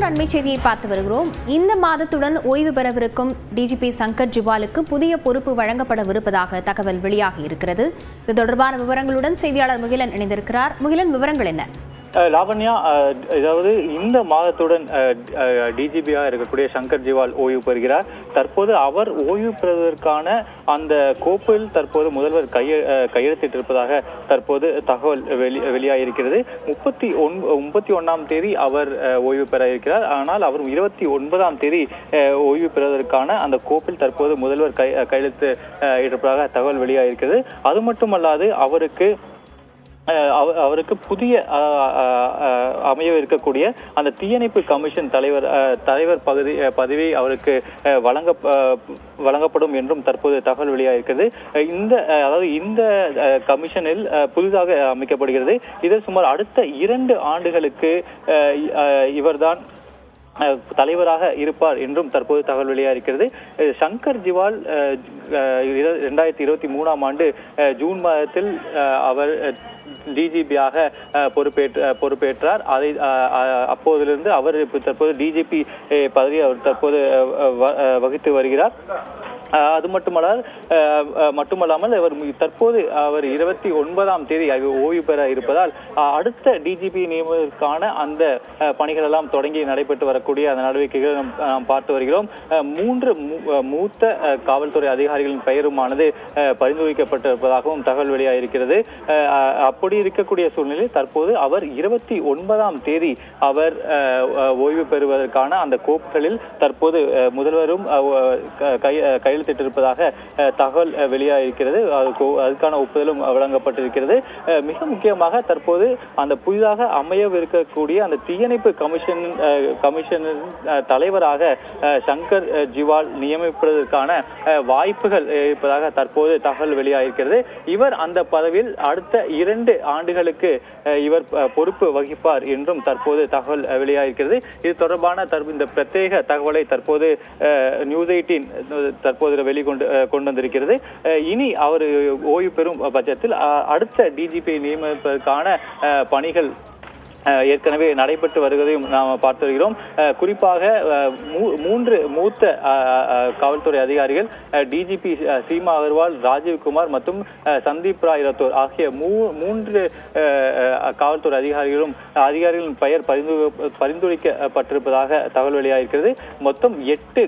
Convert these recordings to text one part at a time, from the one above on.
மற்றொரு அண்மை செய்தியை பார்த்து வருகிறோம். இந்த மாதத்துடன் ஓய்வு பெறவிருக்கும் டிஜிபி சங்கர் ஜிவாலுக்கு புதிய பொறுப்பு வழங்கப்படவிருப்பதாக தகவல் வெளியாகி இருக்கிறது. இது தொடர்பான விவரங்களுடன் செய்தியாளர் முகிலன் இணைந்திருக்கிறார். முகிலன், விவரங்கள் என்ன? லாவண்யா, அதாவது இந்த மாதத்துடன் டிஜிபியாக இருக்கக்கூடிய சங்கர் ஜிவால் ஓய்வு பெறுகிறார். தற்போது அவர் ஓய்வு பெறுவதற்கான அந்த கோப்பில் தற்போது முதல்வர் கையெழுத்திட்டிருப்பதாக தற்போது தகவல் வெளியாகியிருக்கிறது. 31ஆம் தேதி அவர் ஓய்வு பெற இருக்கிறார். ஆனால் அவர் 29ஆம் தேதி ஓய்வு பெறுவதற்கான அந்த கோப்பில் தற்போது முதல்வர் கையெழுத்து இருப்பதாக தகவல் வெளியாகியிருக்கிறது. அது மட்டுமல்லாது அவருக்கு புதிய அமைய இருக்கக்கூடிய அந்த தீயணைப்பு கமிஷன் தலைவர் பதவி அவருக்கு வழங்கப்படும் என்றும் தற்போது தகவல் வெளியாகிறது. இந்த கமிஷனில் புதிதாக அமைக்கப்படுகிறது. இதில் சுமார் அடுத்த 2 ஆண்டுகளுக்கு இவர்தான் தலைவராக இருப்பார் என்றும் தற்போது தகவல் வெளியாகிறது. சங்கர் ஜிவால் 2023ஆம் ஆண்டு ஜூன் மாதத்தில் அவர் டிஜிபியாக பொறுப்பேற்றார். அப்போதிலிருந்து அவர் தற்போது டிஜிபி பதவியை அவர் தற்போது வகித்து வருகிறார். அது மட்டுமல்லாமல் தற்போது அவர் 29ஆம் தேதி ஓய்வு பெற இருப்பதால் அடுத்த டிஜிபி நியமனத்திற்கான அந்த பணிகள் எல்லாம் தொடங்கி நடைபெற்று வரக்கூடிய அந்த நடவடிக்கைகள் நாம் பார்த்து வருகிறோம். 3 மூத்த காவல்துறை அதிகாரிகளின் பெயருமானது பரிந்துரைக்கப்பட்டிருப்பதாகவும் தகவல் வெளியாகிருக்கிறது. அப்படி இருக்கக்கூடிய சூழ்நிலையில் தற்போது அவர் 29ஆம் தேதி அவர் ஓய்வு பெறுவதற்கான அந்த கோப்புகளில் தற்போது முதல்வரும் கையெழுத்திட்டிருப்பதாக தகவல் வெளியாகிருக்கிறது. அதுக்கான ஒப்புதலும் வழங்கப்பட்டிருக்கிறது. மிக முக்கியமாக தற்போது அந்த புதிதாக அமையவிருக்கக்கூடிய அந்த தீயணைப்பு கமிஷனின் தலைவராக சங்கர் ஜிவால் நியமிப்பதற்கான வாய்ப்புகள் இருப்பதாக தற்போது தகவல் வெளியாகிருக்கிறது. இவர் அந்த பதவியில் அடுத்த 2 ஆண்டுகளுக்கு இவர் பொறுப்பு வகிப்பார் என்றும் தற்போது தகவல் வெளியாகிருக்கிறது. இது தொடர்பான இந்த பிரத்யேக தகவலை தற்போது நியூஸ் 18 தற்போது வெளிக்கொண்டு வந்திருக்கிறது. இனி அவர் ஓய்வு பெறும் பட்சத்தில் அடுத்த டிஜிபி நியமிப்பதற்கான பணிகள் ஏற்கனவே நடைபெற்று வருவதையும் நாம் பார்த்து வருகிறோம். குறிப்பாக 3 மூத்த காவல்துறை அதிகாரிகள் டிஜிபி சீமா அகர்வால், ராஜீவ்குமார் மற்றும் சந்தீப் ராய் ரத்தோர் ஆகிய 3 காவல்துறை அதிகாரிகளின் பெயர் பரிந்துரைக்கப்பட்டிருப்பதாக தகவல் வெளியாகிருக்கிறது. மொத்தம் 8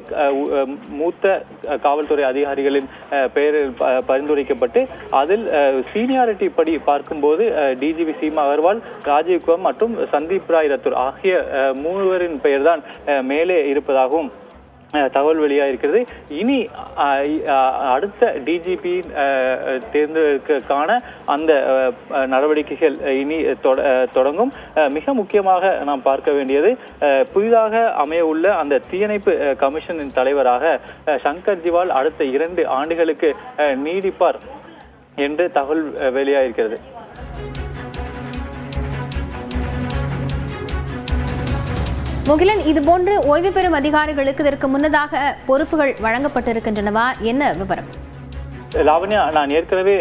மூத்த காவல்துறை அதிகாரிகளின் பெயரில் பரிந்துரைக்கப்பட்டு அதில் சீனியாரிட்டி படி பார்க்கும்போது டிஜிபி சீமா அகர்வால், ராஜீவ்குமார் மற்றும் சந்தீப் ராய் ரத்தோர் ஆகிய 3 பெயர் தான் மேலே இருப்பதாகவும் தகவல் வெளியாகிருக்கிறது. இனி அடுத்த டிஜிபி தேர்ந்தெடுக்கான அந்த நடவடிக்கைகள் இனி தொடங்கும். மிக முக்கியமாக நாம் பார்க்க வேண்டியது புதிதாக அமைய உள்ள அந்த தீயணைப்பு கமிஷனின் தலைவராக சங்கர் ஜிவால் அடுத்த 2 ஆண்டுகளுக்கு நீடிப்பார் என்று தகவல் வெளியாகிருக்கிறது. முகிலன், இதுபோன்று ஓய்வு பெறும் அதிகாரிகளுக்கு இதற்கு முன்னதாக பொறுப்புகள் வழங்கப்பட்டிருக்கின்றனவா? என்ன விவரம்? லாவண்யா, நான் ஏற்கனவே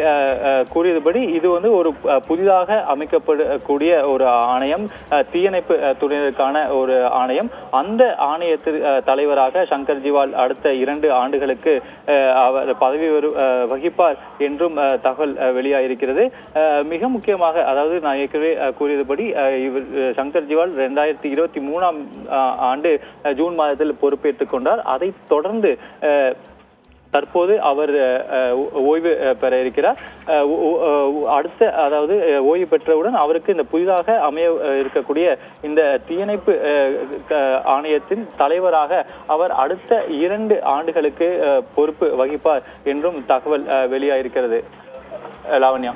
கூறியதுபடி இது ஒரு புதிதாக அமைக்கப்படக்கூடிய ஒரு ஆணையம், தீயணைப்பு துறையினருக்கான ஒரு ஆணையம். அந்த ஆணையத்தின் தலைவராக சங்கர் ஜிவால் அடுத்த 2 ஆண்டுகளுக்கு அவர் பதவி வகிப்பார் என்றும் தகவல் வெளியாகிருக்கிறது. மிக முக்கியமாக, அதாவது நான் ஏற்கனவே கூறியதுபடி இவர் சங்கர் ஜிவால் 2023ஆம் ஆண்டு ஜூன் மாதத்தில் பொறுப்பேற்றுக் கொண்டார். அதைத் தொடர்ந்து தற்போது அவர் ஓய்வு பெற இருக்கிறார். அதாவது ஓய்வு பெற்றவுடன் அவருக்கு இந்த புதிதாக அமைய இருக்கக்கூடிய இந்த தீயணைப்பு ஆணையத்தின் தலைவராக அவர் அடுத்த 2 ஆண்டுகளுக்கு பொறுப்பு வகிப்பார் என்றும் தகவல் வெளியாகிருக்கிறது. லாவண்யா.